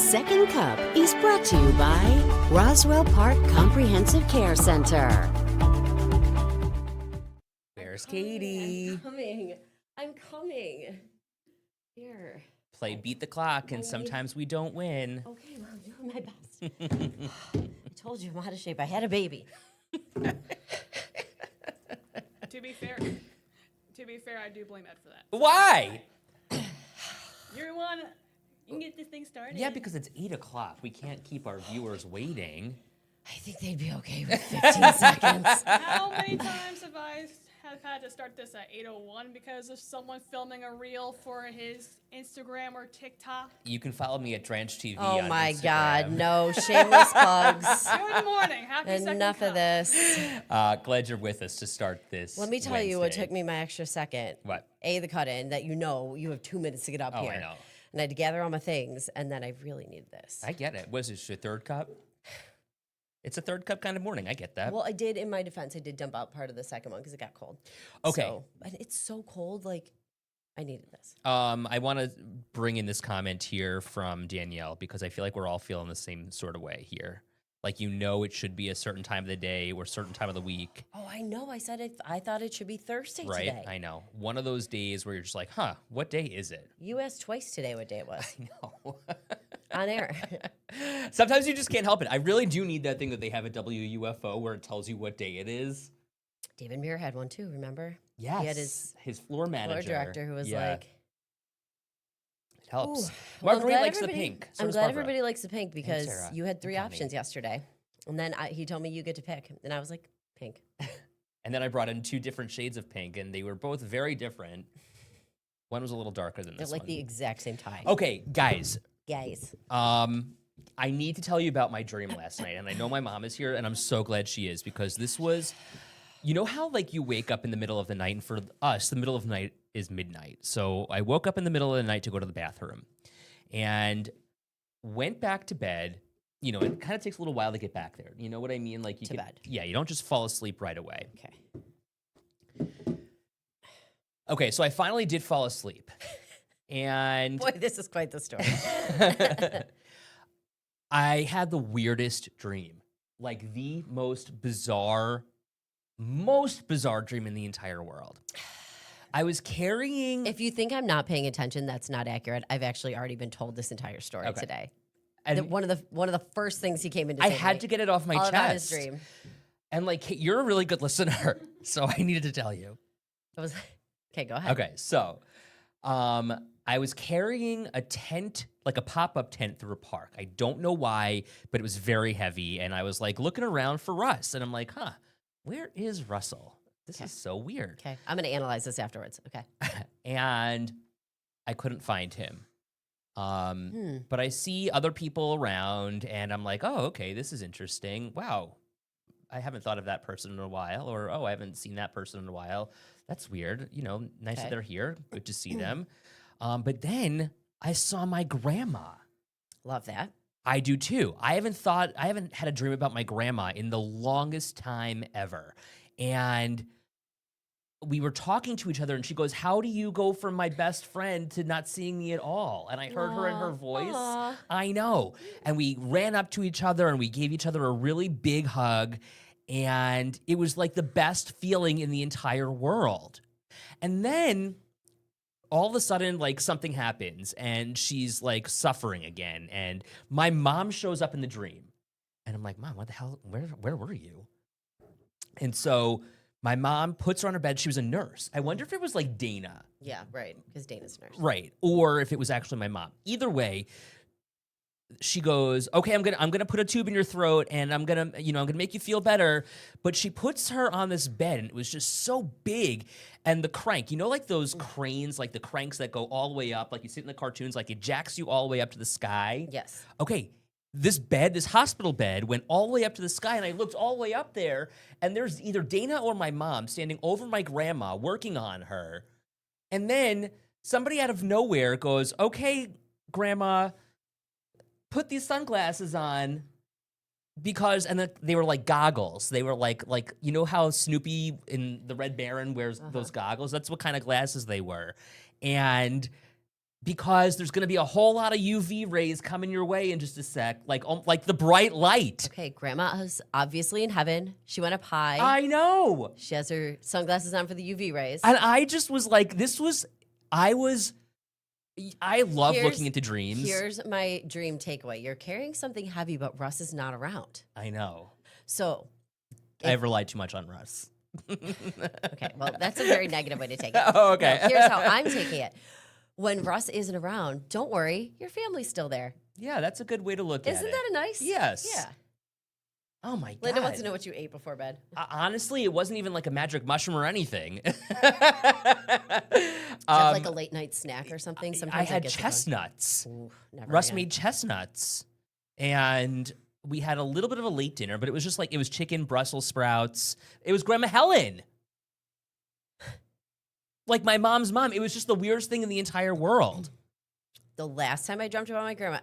Second Cup is brought to you by Roswell Park Comprehensive Care Center. Where's Katie? I'm coming. Here. Play beat the clock, and sometimes we don't win. Okay, well, I'm doing my best. I told you I'm out of shape. I had a baby. To be fair, I do blame Ed for that. Why? You're one. You can get this thing started. Yeah, because it's 8 o'clock. We can't keep our viewers waiting. I think they'd be okay with 15 seconds. How many times have I had to start this at 8:01 because of someone filming a reel for his Instagram or TikTok? You can follow me at Dranch TV Oh on my Instagram. God, no shameless plugs. Good morning. Happy Enough second of this. Glad you're with us to start this Let me tell you what Wednesday. took me my extra second. What? The cut-in, that you have 2 minutes to get up Oh, here. I know. And I had to gather all my things, and then I really needed this. I get it. Was this your third cup? It's a third cup kind of morning. I get that. Well, I did, in my defense, I did dump out part of the second one because it got cold. Okay. So, and it's so cold, like, I needed this. I want to bring in this comment here from Danielle because I feel like we're all feeling the same sort of way here. Like, it should be a certain time of the day or certain time of the week. Oh, I know. I said I thought it should be Thursday Right? today. I know. One of those days where you're just like, what day is it? You asked twice today what day it was. I know. On air. Sometimes you just can't help it. I really do need that thing that they have at WUFO where it tells you what day it is. David Muir had one too, remember? Yes. He had his floor manager. floor director who was Yeah, like, it helps. ooh. Well, I'm Marguerite glad likes the everybody- pink. So I'm does glad Barbara. everybody likes the pink because Sarah. you had 3 And Connie. options yesterday. And then he told me you get to pick. And I was like, pink. And then I brought in 2 different shades of pink, and they were both very different. One was a little darker than They're this like one. the exact same tie. Okay, guys. Guys. I need to tell you about my dream last night, and I know my mom is here, and I'm so glad she is because this was, you know how like you wake up in the middle of the night, and for us, the middle of the night is midnight. So I woke up in the middle of the night to go to the bathroom, and went back to bed. You know, it kind of takes a little while to get back there. You know what I mean? Like you To bed. Yeah, you don't just fall asleep right away. Okay. Okay, so I finally did fall asleep, and Boy, this is quite the story. I had the weirdest dream, like the most bizarre dream in the entire world. I was carrying. If you think I'm not paying attention, that's not accurate. I've actually already been told this entire story Okay. today. And One of the first things he came in to I say had to get it off my all chest. about his dream. And like, Kate, you're a really good listener, so I needed to tell you. I was okay. Go ahead. Okay, so I was carrying a tent, like a pop-up tent through a park. I don't know why, but it was very heavy. And I was like looking around for Russ. And I'm like, where is Russell? This is so weird. Okay, I'm gonna analyze this afterwards. Okay. And I couldn't find him. But I see other people around and I'm like, oh, okay, this is interesting. Wow. I haven't thought of that person in a while, or, oh, I haven't seen that person in a while. That's weird. You know, nice that they're here. Good to see them. But then I saw my grandma. Love that. I do too. I haven't had a dream about my grandma in the longest time ever. And we were talking to each other and she goes, how do you go from my best friend to not seeing me at all? And I heard her in her voice. Aw. I know. And we ran up to each other and we gave each other a really big hug. And it was like the best feeling in the entire world. And then all of a sudden, like, something happens and she's like suffering again. And my mom shows up in the dream. And I'm like, Mom, what the hell? Where were you? And so my mom puts her on her bed. She was a nurse. I wonder if it was like Dana. Yeah, right. Because Dana's a nurse. Right. Or if it was actually my mom. Either way, she goes, okay, I'm gonna put a tube in your throat and I'm gonna make you feel better. But she puts her on this bed and it was just so big. And the crank, like those cranes, like the cranks that go all the way up, like you see it in the cartoons, like it jacks you all the way up to the sky. Yes. Okay. This hospital bed, went all the way up to the sky, and I looked all the way up there, and there's either Dana or my mom standing over my grandma, working on her. And then somebody out of nowhere goes, okay, Grandma, put these sunglasses on, because, and they were like goggles. They were like you know how Snoopy in the Red Baron wears those goggles? That's what kind of glasses they were. And because there's going to be a whole lot of UV rays coming your way in just a sec, like the bright light. Okay, Grandma's obviously in heaven. She went up high. I know. She has her sunglasses on for the UV rays. And I just was like, I love Here's- looking into dreams. Here's my dream takeaway. You're carrying something heavy, but Russ is not around. I know. So, I've relied too much on Russ. okay, well, that's a very negative way to take it. Oh, okay. No, here's how I'm taking it. When Russ isn't around, don't worry, your family's still there. Yeah, that's a good way to look at it. Isn't that a nice? Yes. Yeah. Oh my God. Linda wants to know what you ate before bed. Honestly, it wasn't even like a magic mushroom or anything. Is that like a late night snack or something? I had get the chestnuts. Ooh, never Russ again. made chestnuts. And we had a little bit of a late dinner, but it was just like, it was chicken, Brussels sprouts. It was Grandma Helen. Like my mom's mom. It was just the weirdest thing in the entire world. The last time I dreamt about my grandma,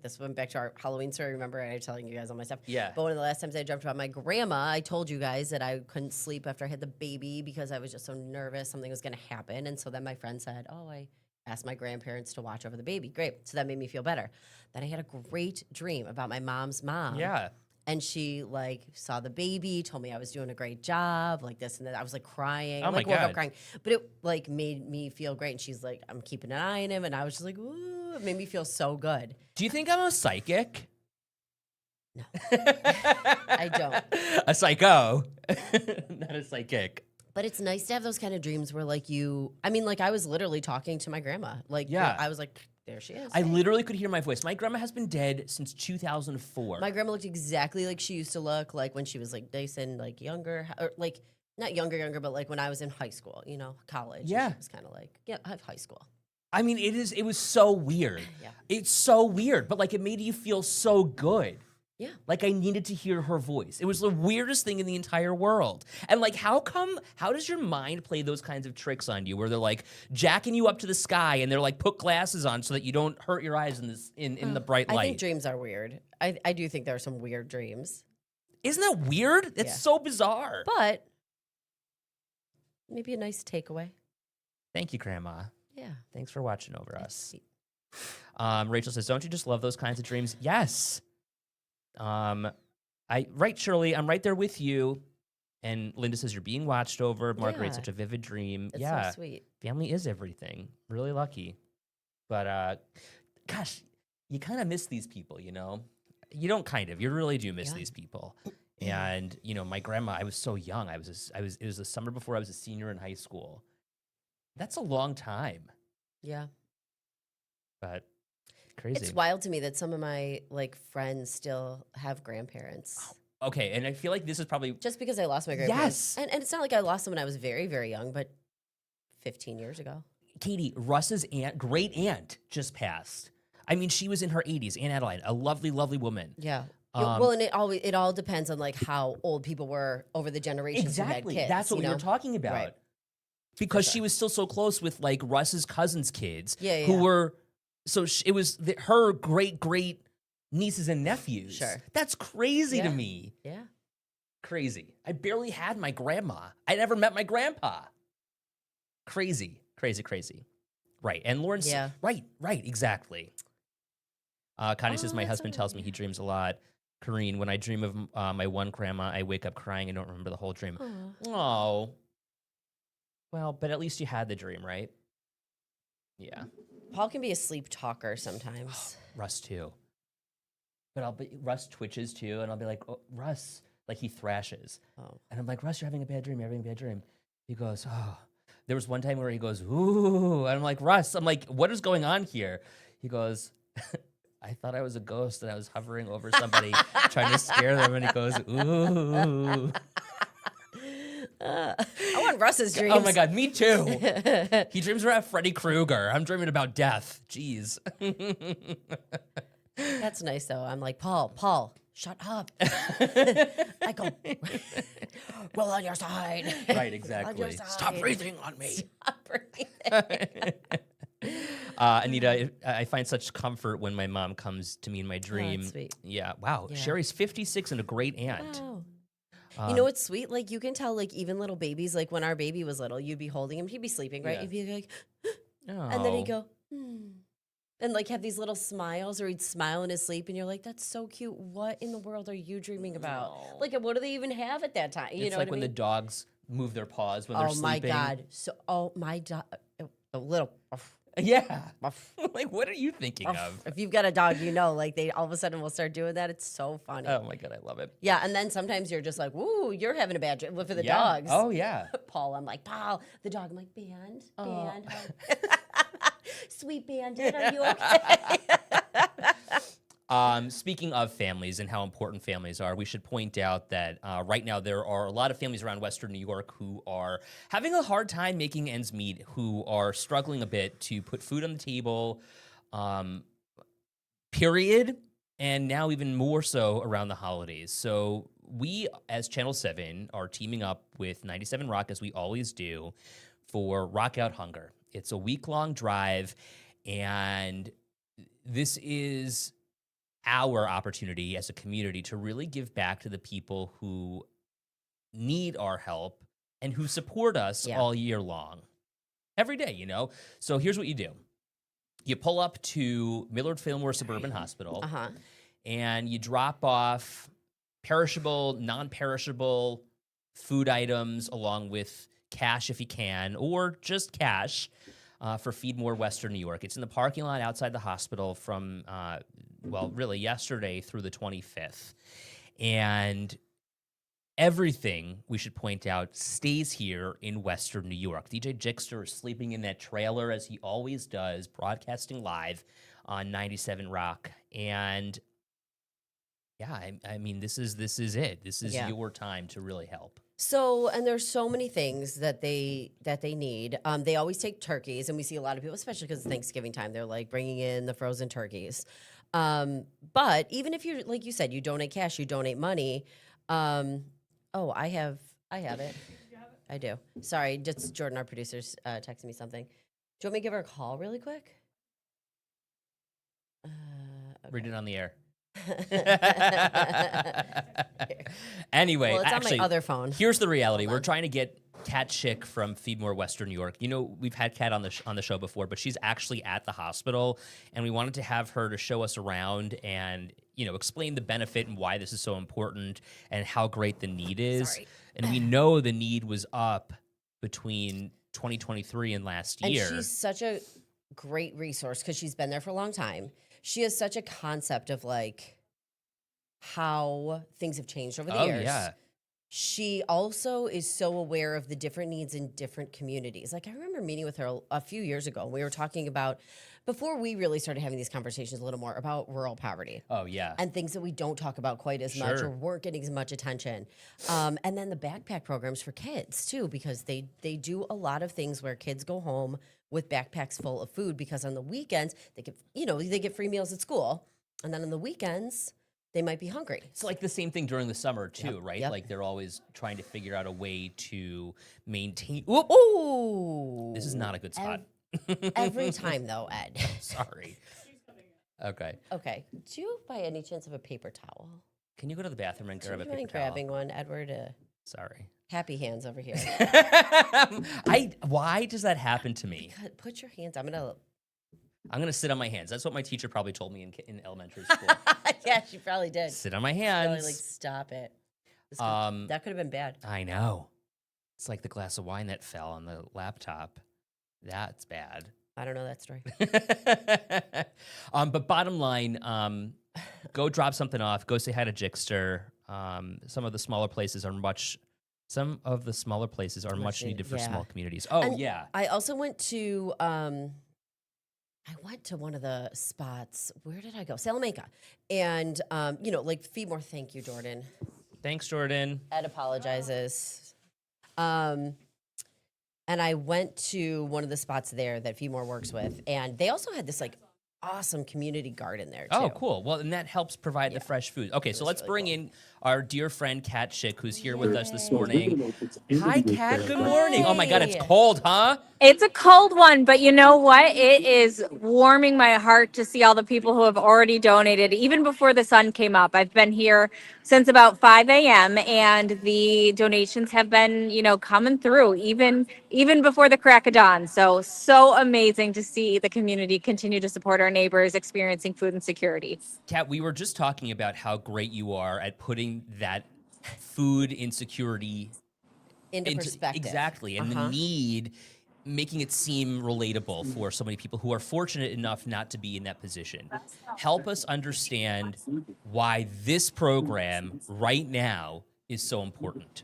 this went back to our Halloween story, remember? I was telling you guys all my stuff. Yeah. But one of the last times I dreamt about my grandma, I told you guys that I couldn't sleep after I had the baby because I was just so nervous something was going to happen. And so then my friend said, oh, I asked my grandparents to watch over the baby. Great. So that made me feel better. Then I had a great dream about my mom's mom. Yeah. And she like saw the baby, told me I was doing a great job, like this and that. I was like crying. Oh I my like woke God. up crying. But it like made me feel great. And she's like, I'm keeping an eye on him. And I was just like, ooh, it made me feel so good. Do you think I'm a psychic? No. I don't. A psycho. Not a psychic. But it's nice to have those kind of dreams where like I was literally talking to my grandma. Like Yeah. I was like, there she is. I literally could hear my voice. My grandma has been dead since 2004. My grandma looked exactly like she used to look like when she was like nice and like younger, or like not younger, but like when I was in high school, college. And Yeah. She was kind of like, yeah, I have high school. I mean, it was so weird. Yeah. It's so weird, but like it made you feel so good. Yeah. Like I needed to hear her voice. It was the weirdest thing in the entire world. And like, how does your mind play those kinds of tricks on you where they're like jacking you up to the sky and they're like, put glasses on so that you don't hurt your eyes in the bright light? I think dreams are weird. I do think there are some weird dreams, Isn't that weird? It's Yeah. so bizarre. but maybe a nice takeaway. Thank you, Grandma. Yeah. Thanks for watching over us. Sweet. Rachel says, don't you just love those kinds of dreams? Yes. Right, Shirley, I'm right there with you. And Linda says, you're being watched over. Margaret, Yeah. such a vivid dream. It's Yeah. so sweet. Family is everything. Really lucky. But, gosh, you kind of miss these people, you know? You don't kind of. You really do miss Yeah. these people. And, my grandma, I was so young. It was the summer before I was a senior in high school. That's a long time. Yeah. But crazy. It's wild to me that some of my like friends still have grandparents. Okay, and I feel like this is probably Just because I lost my grandparents. Yes. And it's not like I lost them when I was very, very young, but 15 years ago. Katie, Russ's great aunt just passed. I mean, she was in her 80s, Aunt Adeline, a lovely, lovely woman. Yeah. Um, Well, and it all depends on like how old people were over the generations Exactly. who had kids. That's what you we know? were talking about. Right. Because sure. she was still so close with like Russ's cousins' kids, Yeah, who yeah. were it was her great nieces and nephews. Sure. That's crazy to Yeah. me. Yeah. Crazy. I barely had my grandma. I never met my grandpa. Crazy. Right. And Lauren Yeah. right, exactly. Connie says, Oh, my that's husband so tells me he dreams a lot. Kareen, when I dream of my one grandma, I wake up crying and don't remember the whole dream. Aw. Oh. Well, but at least you had the dream, right? Yeah. Paul can be a sleep talker sometimes. Russ too. But Russ twitches too, and I'll be like, oh, Russ, like he thrashes. Oh. And I'm like, Russ, you're having a bad dream. He goes, oh. There was one time where he goes, ooh. And I'm like, Russ, what is going on here? He goes, I thought I was a ghost and I was hovering over somebody trying to scare them. And he goes, ooh. I want Russ's dreams. Oh my God, me too. He dreams about Freddy Krueger. I'm dreaming about death. Jeez. That's nice though. I'm like, Paul, shut up. I go, roll on your side. Right, exactly. side. Stop breathing on me. Stop breathing. Anita, I find such comfort when my mom comes to me in my dream. sweet. Yeah, wow. Yeah. Sherry's 56 and a great aunt. Wow. You know what's sweet? Like you can tell, like even little babies. Like when our baby was little, you'd be holding him, he'd be sleeping, right? Yeah. You'd be like, Oh. and then he'd go, And like have these little smiles, or he'd smile in his sleep, and you're like, "That's so cute. What in the world are you dreaming about? No. Like, what do they even have at that time? You It's know like what when I the mean? dogs move their paws when they're Oh my sleeping. god! So, oh my dog, a little. Yeah. Like, what are you thinking of? If you've got a dog, you know, like they all of a sudden will start doing that. It's so funny. Oh my God, I love it. Yeah, and then sometimes you're just like, "Woo, you're having a bad dream." For the Yeah. dogs, Oh yeah. Paul, I'm like, Paul, the dog. I'm like, Band, sweet Bandit, are you okay? Speaking of families and how important families are, we should point out that right now there are a lot of families around Western New York who are having a hard time making ends meet, who are struggling a bit to put food on the table, period, and now even more so around the holidays. So we, as Channel 7, are teaming up with 97 Rock, as we always do, for Rock Out Hunger. It's a week-long drive, and this is our opportunity as a community to really give back to the people who need our help and who support us all year long. Every day, you know? So here's what you do. You pull up to Millard Fillmore Suburban Hospital, and you drop off perishable, non-perishable food items along with cash if you can, or just cash for Feedmore Western New York. It's in the parking lot outside the hospital from, really yesterday through the 25th. And everything, we should point out, stays here in Western New York. DJ Jixter is sleeping in that trailer as he always does, broadcasting live on 97 Rock. And yeah, I mean, this is it. This is your time to really help. So, and there's so many things that they need. They always take turkeys, and we see a lot of people, especially because it's Thanksgiving time, they're like bringing in the frozen turkeys. But even if you're, like you said, you donate cash, you donate money. Oh, I have it. I do. Sorry, just Jordan, our producer's texting me something. Do you want me to give her a call really quick? Read it on the air. Anyway, Well, it's actually, on my other phone. Here's the reality. We're trying to get Kat Schick from Feedmore Western New York. You know, we've had Kat on the show before, but she's actually at the hospital, and we wanted to have her to show us around and, you know, explain the benefit and why this is so important and how great the need is. Sorry. And we know the need was up between 2023 and last year. And she's such a great resource because she's been there for a long time. She has such a concept of like how things have changed over the years. Yeah. She also is so aware of the different needs in different communities. Like I remember meeting with her a few years ago, and we were talking about, before we really started having these conversations a little more, about rural poverty. Oh, yeah. And things that we don't talk about quite as much or weren't getting as much attention. And then the backpack programs for kids too, because they do a lot of things where kids go home with backpacks full of food, because on the weekends they get free meals at school, and then on the weekends they might be hungry. It's like the same thing during the summer too, right? Yep. Like they're always trying to figure out a way to maintain. Ooh, This is not a good spot. Every time though, Ed. Sorry. Okay. Okay. Do you by any chance have a paper towel? Can you go to the bathroom and Do grab you a paper mind towel? grabbing one, Edward? Sorry. Happy hands over here. Why does that happen to me? Put your hands. I'm gonna sit on my hands. That's what my teacher probably told me in elementary school. Yeah, she probably did. Sit on my Probably hands. like stop it. Um, That could have been bad. I know. It's like the glass of wine that fell on the laptop. That's bad. I don't know that story. But bottom line, go drop something off. Go say hi to Jixter. Some of the smaller places are much needed for small communities. Oh, And yeah. I also went to one of the spots. Where did I go? Salamanca. And like Feedmore, thank you, Jordan. Thanks, Jordan. Ed apologizes. And I went to one of the spots there that Feedmore works with, and they also had this like awesome community garden there too. Oh, cool. Well, and that helps provide the fresh food. Okay, so let's really bring cool. in our dear friend Kat Schick, who's here with us this morning. Hi, Kat. Good morning. Oh my God, it's Hi. cold, huh? It's a cold one, but you know what? It is warming my heart to see all the people who have already donated, even before the sun came up. I've been here since about 5 a.m. and the donations have been, coming through even before the crack of dawn. So amazing to see the community continue to support our neighbors experiencing food insecurity. Kat, we were just talking about how great you are at putting that food insecurity Into perspective. exactly, and the need, making it seem relatable for so many people who are fortunate enough not to be in that position. Help us understand why this program right now is so important.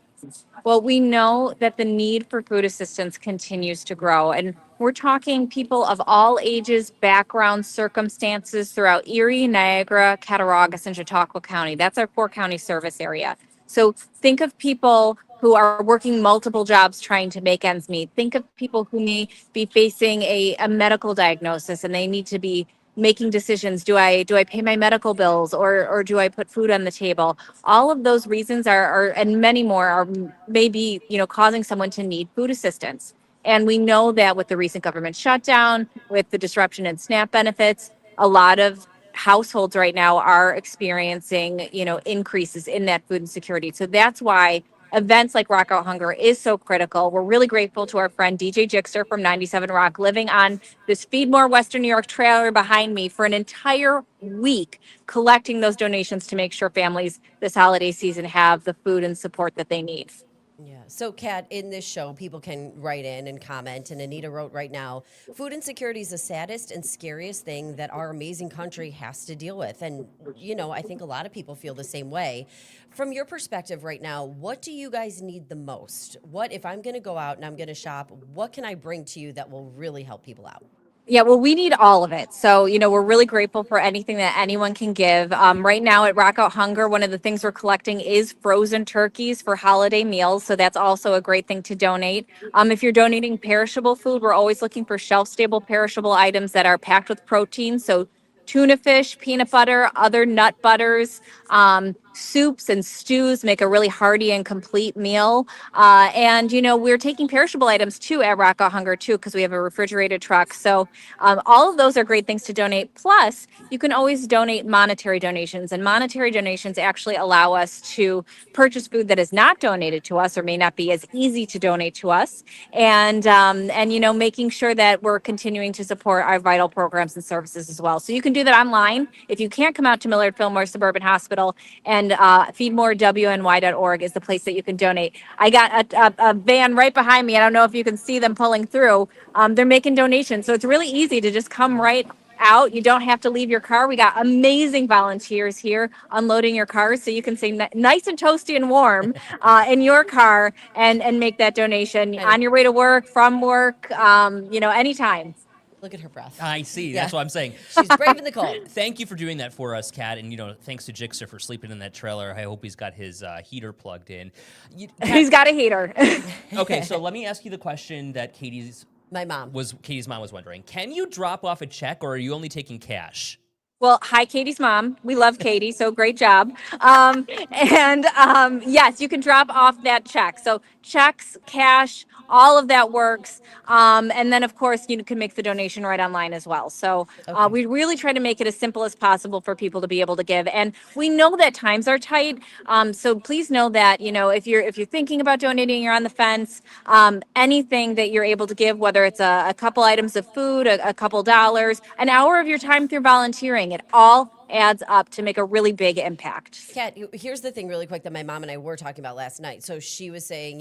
Well, we know that the need for food assistance continues to grow. And we're talking people of all ages, backgrounds, circumstances throughout Erie, Niagara, Cattaraugus, and Chautauqua County. That's our 4 county service area. So think of people who are working multiple jobs trying to make ends meet. Think of people who may be facing a medical diagnosis and they need to be making decisions. Do I pay my medical bills, or do I put food on the table? All of those reasons are and many more are maybe, causing someone to need food assistance. And we know that with the recent government shutdown, with the disruption in SNAP benefits, a lot of households right now are experiencing, increases in that food insecurity. So that's why events like Rock Out Hunger is so critical. We're really grateful to our friend DJ Jixer from 97 Rock, living on this Feedmore Western New York trailer behind me for an entire week, collecting those donations to make sure families this holiday season have the food and support that they need. Yeah. So, Kat, in this show, people can write in and comment. And Anita wrote right now, food insecurity is the saddest and scariest thing that our amazing country has to deal with. And, I think a lot of people feel the same way. From your perspective right now, what do you guys need the most? What, if I'm going to go out and I'm going to shop, what can I bring to you that will really help people out? Yeah, well, we need all of it. So, we're really grateful for anything that anyone can give. Right now at Rock Out Hunger, one of the things we're collecting is frozen turkeys for holiday meals. So that's also a great thing to donate. If you're donating perishable food, we're always looking for shelf-stable perishable items that are packed with protein. So tuna fish, peanut butter, other nut butters, soups and stews make a really hearty and complete meal. And we're taking perishable items too at Rock Out Hunger too, because we have a refrigerated truck. So all of those are great things to donate. Plus, you can always donate monetary donations, and monetary donations actually allow us to purchase food that is not donated to us or may not be as easy to donate to us, and making sure that we're continuing to support our vital programs and services as well. So you can do that online if you can't come out to Millard Fillmore Suburban Hospital, and feedmorewny.org is the place that you can donate. I got a van right behind me. I don't know if you can see them pulling through. They're making donations, so it's really easy to just come right out. You don't have to leave your car. We got amazing volunteers here unloading your cars, so you can stay nice and toasty and warm in your car and make that donation on your way to work, from work, anytime. Look at her breath. I see. Yeah. That's what I'm saying. She's brave in the cold. Thank you for doing that for us, Kat. And, thanks to Jixer for sleeping in that trailer. I hope he's got his heater plugged in. He's got a heater. Okay, so let me ask you the question that Katie's mom was wondering. Can you drop off a check, or are you only taking cash? Well, hi, Katie's mom. We love Katie, so great job. Yes, you can drop off that check. So checks, cash, all of that works. And then, of course, you can make the donation right online as well. So we really try to make it as simple as possible for people to be able to give. And we know that times are tight. So please know that, if you're thinking about donating, you're on the fence, anything that you're able to give, whether it's a couple items of food, a couple dollars, an hour of your time through volunteering, it all adds up to make a really big impact. Kat, here's the thing really quick that my mom and I were talking about last night. So she was saying,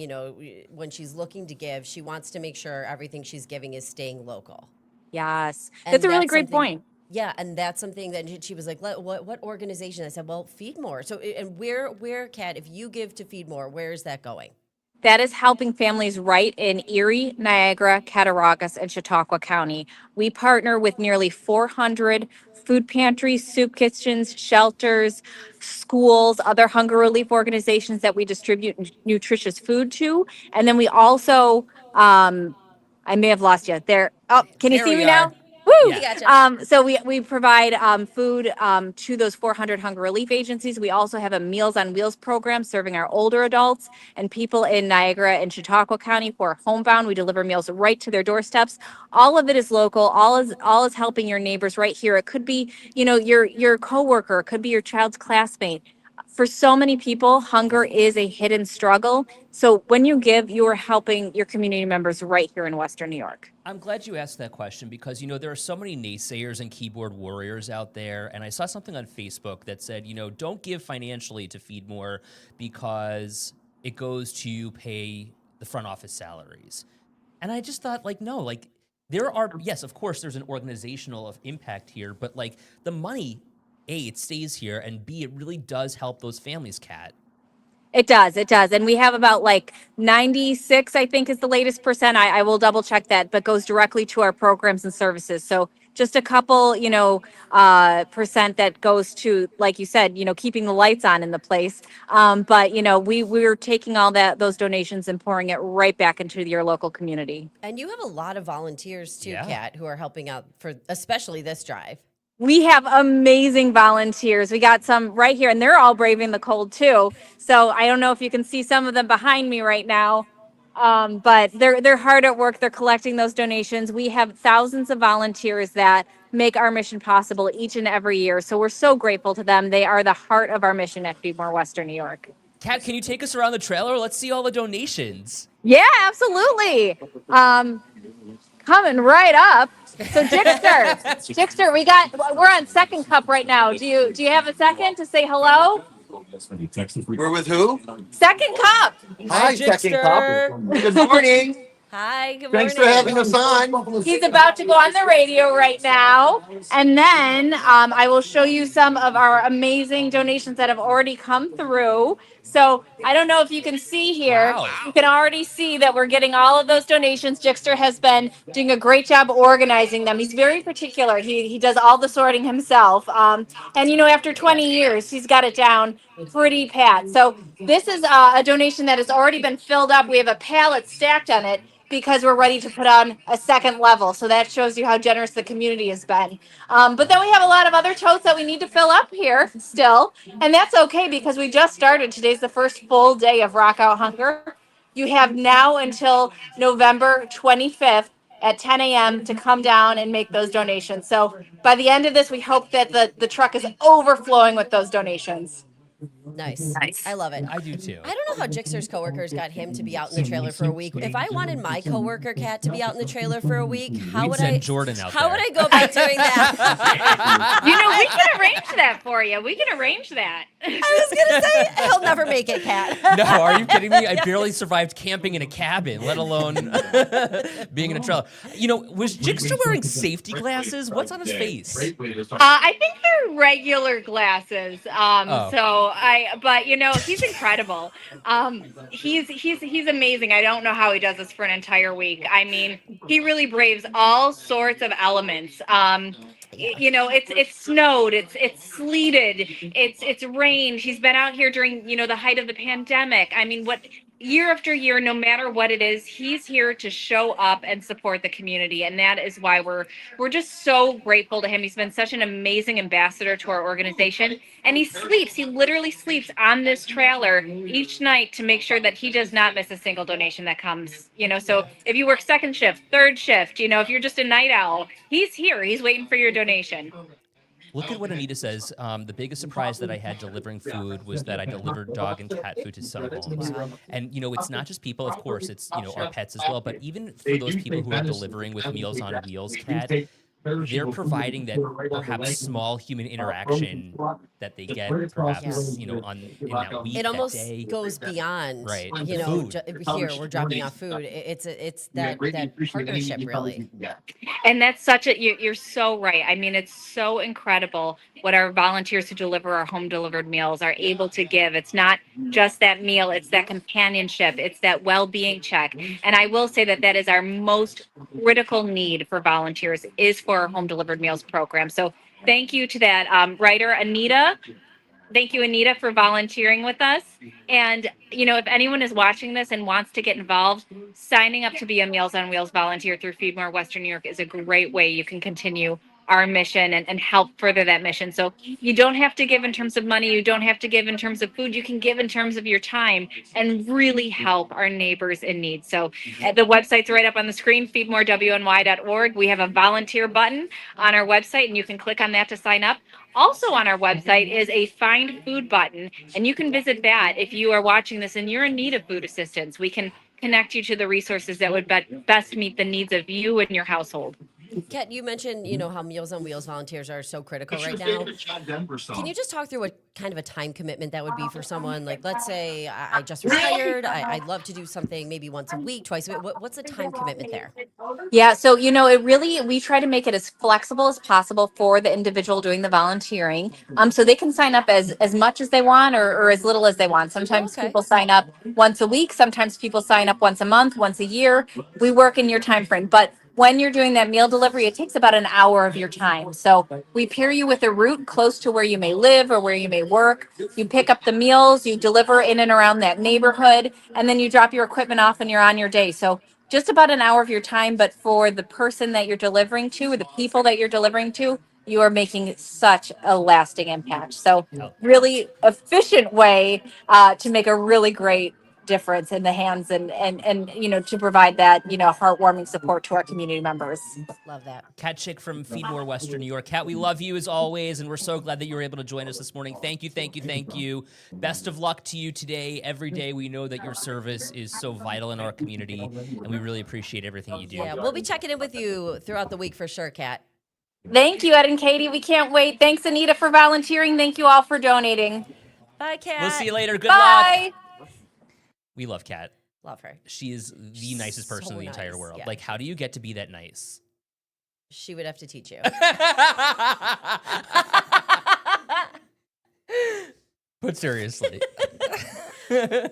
when she's looking to give, she wants to make sure everything she's giving is staying local. Yes, And that's a really great point. Yeah, and that's something that she was like, what organization? I said, well, Feedmore. So, and where, Kat, if you give to Feedmore, where is that going? That is helping families right in Erie, Niagara, Cattaraugus, and Chautauqua County. We partner with nearly 400 food pantries, soup kitchens, shelters, schools, other hunger relief organizations that we distribute nutritious food to. And then we also, I may have lost you there. Oh, can you There see we me now? are. Woo! Yeah. Gotcha. So we provide food to those 400 hunger relief agencies. We also have a Meals on Wheels program serving our older adults and people in Niagara and Chautauqua County who are homebound. We deliver meals right to their doorsteps. All of it is local. All is helping your neighbors right here. It could be, your coworker, it could be your child's classmate. For so many people, hunger is a hidden struggle. So when you give, you are helping your community members right here in Western New York. I'm glad you asked that question because, there are so many naysayers and keyboard warriors out there. And I saw something on Facebook that said, don't give financially to Feedmore because it goes to pay the front office salaries. And I just thought, no, there are, yes, of course, there's an organizational of impact here, but the money, A, it stays here, and B, it really does help those families, Kat. It does. It does. And we have about 96, I think is the latest percent. I will double check that, but goes directly to our programs and services. So just a couple, percent that goes to, like you said, keeping the lights on in the place. But, we're taking all those donations and pouring it right back into your local community. And you have a lot of volunteers too, Yeah. Kat, who are helping out for especially this drive. We have amazing volunteers. We got some right here, and they're all braving the cold too. So I don't know if you can see some of them behind me right now, but they're hard at work. They're collecting those donations. We have thousands of volunteers that make our mission possible each and every year. So we're so grateful to them. They are the heart of our mission at Feedmore Western New York. Kat, can you take us around the trailer? Let's see all the donations. Yeah, absolutely. Coming right up. So Jixter, we're on second cup right now. Do you have a second to say hello? We're with who? Second cup. Hi, second Jixter. cup. Good morning. Hi, good morning. Thanks for having us on. He's about to go on the radio right now. And then I will show you some of our amazing donations that have already come through. So I don't know if you can see here. Wow. You can already see that we're getting all of those donations. Jixter has been doing a great job organizing them. He's very particular. He does all the sorting himself. And, after 20 years, he's got it down pretty pat. So this is a donation that has already been filled up. We have a pallet stacked on it, because we're ready to put on a second level. So that shows you how generous the community has been. But then we have a lot of other totes that we need to fill up here still. And that's okay because we just started. Today's the first full day of Rock Out Hunger. You have now until November 25th at 10 a.m. to come down and make those donations. So by the end of this, we hope that the truck is overflowing with those donations. Nice. I love it. I do too. I don't know how Jixer's coworkers got him to be out in the trailer for a week. If I wanted my coworker Kat to be out in the trailer for a week, how We'd would send I? Jordan out How there. would I go about doing that? We can arrange that for you. We can arrange that. I was gonna say he'll never make it, Kat. No, are you kidding me? I barely survived camping in a cabin, let alone being in a trailer. Was Jixter wearing safety glasses? What's on his face? I think they're regular glasses. Oh. But he's incredible. He's amazing. I don't know how he does this for an entire week. I mean, he really braves all sorts of elements. It's snowed, it's sleeted, it's rained. He's been out here during, the height of the pandemic. I mean, year after year, no matter what it is, he's here to show up and support the community. And that is why we're just so grateful to him. He's been such an amazing ambassador to our organization. And he literally sleeps on this trailer each night to make sure that he does not miss a single donation that comes, so if you work second shift, third shift, if you're just a night owl, he's here, he's waiting for your donation. Look at what Anita says. The biggest surprise that I had delivering food was that I delivered dog and cat food to some homes. And, it's not just people, of course, it's, our pets as well. But even for those people who are delivering with Meals on Wheels, Kat, they're providing that perhaps small human interaction that they get perhaps, in that week, It almost that day. goes beyond, Right. Food. Here we're dropping off food. It's that partnership really. And that's you're so right. I mean, it's so incredible what our volunteers who deliver our home delivered meals are able to give. It's not just that meal, it's that companionship, it's that well-being check. And I will say that is our most critical need for volunteers is for our home delivered meals program. So thank you to that writer, Anita. Thank you, Anita, for volunteering with us. And, if anyone is watching this and wants to get involved, signing up to be a Meals on Wheels volunteer through Feedmore Western New York is a great way you can continue our mission and help further that mission. So you don't have to give in terms of money. You don't have to give in terms of food. You can give in terms of your time and really help our neighbors in need. So the website's right up on the screen, feedmorewny.org. We have a volunteer button on our website, and you can click on that to sign up. Also on our website is a find food button, and you can visit that if you are watching this and you're in need of food assistance. We can connect you to the resources that would best meet the needs of you and your household. Kat, you mentioned, how Meals on Wheels volunteers are so critical right now. Can you just talk through what kind of a time commitment that would be for someone? Like, let's say I just retired. I'd love to do something maybe once a week, twice a week. What's the time commitment there? Yeah, so we try to make it as flexible as possible for the individual doing the volunteering. So they can sign up as much as they want or as little as they want. Sometimes Okay. people sign up once a week, sometimes people sign up once a month, once a year. We work in your time frame. But when you're doing that meal delivery, it takes about an hour of your time. So we pair you with a route close to where you may live or where you may work. You pick up the meals, you deliver in and around that neighborhood, and then you drop your equipment off and you're on your day. So just about an hour of your time, but for the person that you're delivering to or the people that you're delivering to, you are making such a lasting impact. So really efficient way to make a really great difference in the hands and to provide that heartwarming support to our community members. Love that. Kat Chick from Feedmore Western New York. Kat, we love you as always, and we're so glad that you were able to join us this morning. Thank you, thank you, thank you. Best of luck to you today. Every day we know that your service is so vital in our community, and we really appreciate everything you do. Yeah, we'll be checking in with you throughout the week for sure, Kat. Thank you, Ed and Katie. We can't wait. Thanks, Anita, for volunteering. Thank you all for donating. Bye, Kat. We'll see you later. Good Bye. luck. We love Kat. Love her. She is the nicest person so in the entire nice, world. yeah. Like, how do you get to be that nice? She would have to teach you. But seriously. Hi,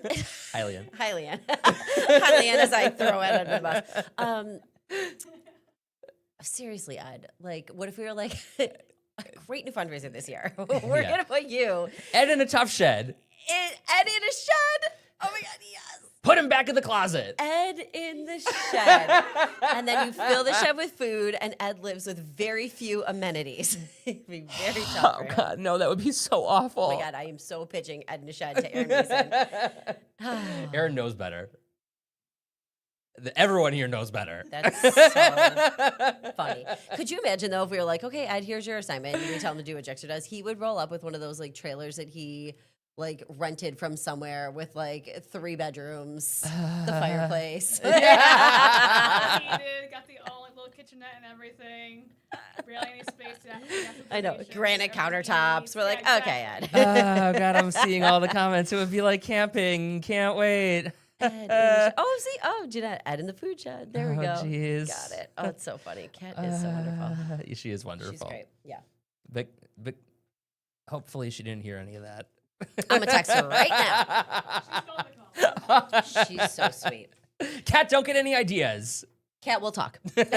Leanne. Hi, Leanne. Hi, Leanne, as I throw it under the bus. Seriously, Ed, like, what if we were like, a great new fundraiser this year? We're Yeah. going to put you Ed in a tough shed. Ed in a shed. Oh my God, yes. Put him back in the closet. Ed in the shed. And then you fill the shed with food, and Ed lives with very few amenities. It'd be very tough. Oh, for him. God, no, that would be so awful. Oh my God, I am so pitching Ed in a shed to Aaron Mason. Aaron knows better. Everyone here knows better. That's so funny. Could you imagine though if we were like, okay, Ed, here's your assignment, and we tell him to do what Jexter does? He would roll up with one of those like trailers that he like rented from somewhere with like 3 bedrooms, the fireplace. Heated, got the all little kitchenette and everything. Barely any space. I know, granite countertops. We're like, okay, Ed. Oh, God, I'm seeing all the comments. It would be like camping. Can't wait. Ed in the oh, see, oh, Jeanette, Ed in the food shed. There we Oh, go. jeez. Got it. Oh, it's so funny. Kat is so wonderful. She is wonderful. She's great. Yeah. But hopefully she didn't hear any of that. I'm going to text her right now. She's so sweet. Kat, don't get any ideas. Kat, we'll talk. Wait,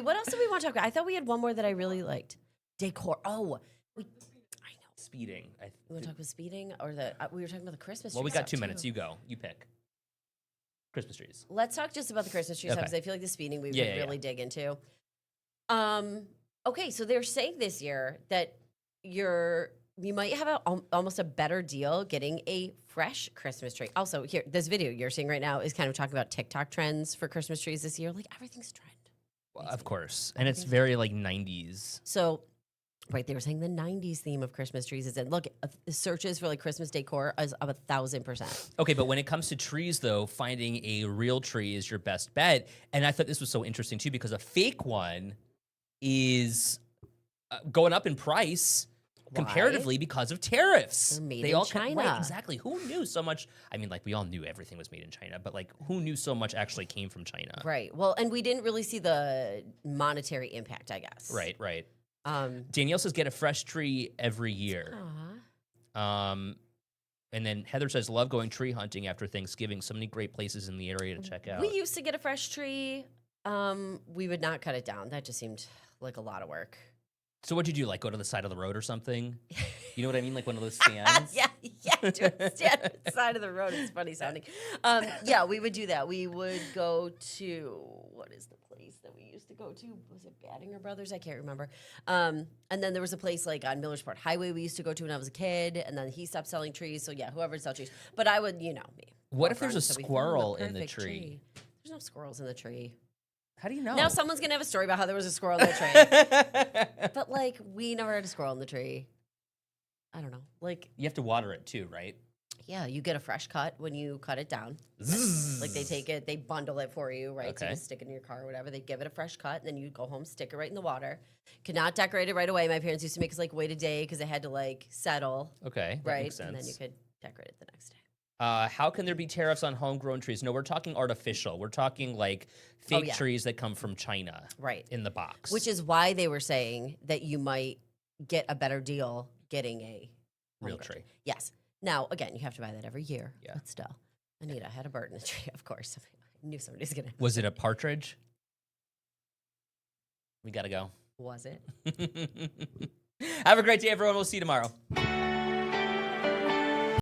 what else do we want to talk about? I thought we had one more that I really liked. Decor. Oh, I know. Speeding. You want to talk about speeding or we were talking about the Christmas tree Well, we got stuff, 2 too. minutes. You go. You pick. Christmas trees. Let's talk just about the Christmas tree stuff because I feel like the speeding we Yeah, could yeah, really dig into. Okay, so they're saying this year that you might have almost a better deal getting a fresh Christmas tree. Also, here, this video you're seeing right now is kind of talking about TikTok trends for Christmas trees this year. Like everything's a trend. Well, of course. And it's very like 90s. So, right, they were saying the 90s theme of Christmas trees is in. Look, searches for like Christmas decor is of 1,000%. Okay, but when it comes to trees, though, finding a real tree is your best bet. And I thought this was so interesting, too, because a fake one is going up in price comparatively because of tariffs. They're made They in all China. Right, exactly. Who knew so much? I mean, like, we all knew everything was made in China, but, like, who knew so much actually came from China? Right. Well, and we didn't really see the monetary impact, I guess. Right, right. Um, Danielle says get a fresh tree every year. aw. And then Heather says, love going tree hunting after Thanksgiving. So many great places in the area to check out. We used to get a fresh tree. We would not cut it down. That just seemed like a lot of work. So what'd you do? Like go to the side of the road or something? You know what I mean? Like one of those stands? yeah, to stand at the side of the road. It's funny sounding. Yeah, we would do that. We would go to, what is the place that we used to go to? Was it Battinger Brothers? I can't remember. And then there was a place like on Millersport Highway we used to go to when I was a kid, and then he stopped selling trees. So yeah, whoever sells trees. But I would, me. What if there's a girlfriend, so we found squirrel in the perfect tree? There's no squirrels in the tree. How do you know? Now someone's going to have a story about how there was a squirrel in the tree. But like, we never had a squirrel in the tree. I don't know. Like, You have to water it too, right? yeah, you get a fresh cut when you cut it down. Like they take it, they bundle it for you, right? So Okay. you stick it in your car or whatever. They give it a fresh cut, and then you go home, stick it right in the water. Cannot decorate it right away. My parents used to make us like wait a day because it had to like settle, Okay, that right? makes And then you sense. could decorate it the next day. How can there be tariffs on homegrown trees? No, we're talking artificial. We're talking like fake yeah. trees that come from China Right. in the box. Which is why they were saying that you might get a better deal getting a real homegrown tree. Yes. Now, again, you have to buy that every year. Yeah. But still, Anita had a bird in the tree, of course. I knew somebody was going to. Was it a partridge? We gotta go. Was it? Have a great day, everyone. We'll see you tomorrow.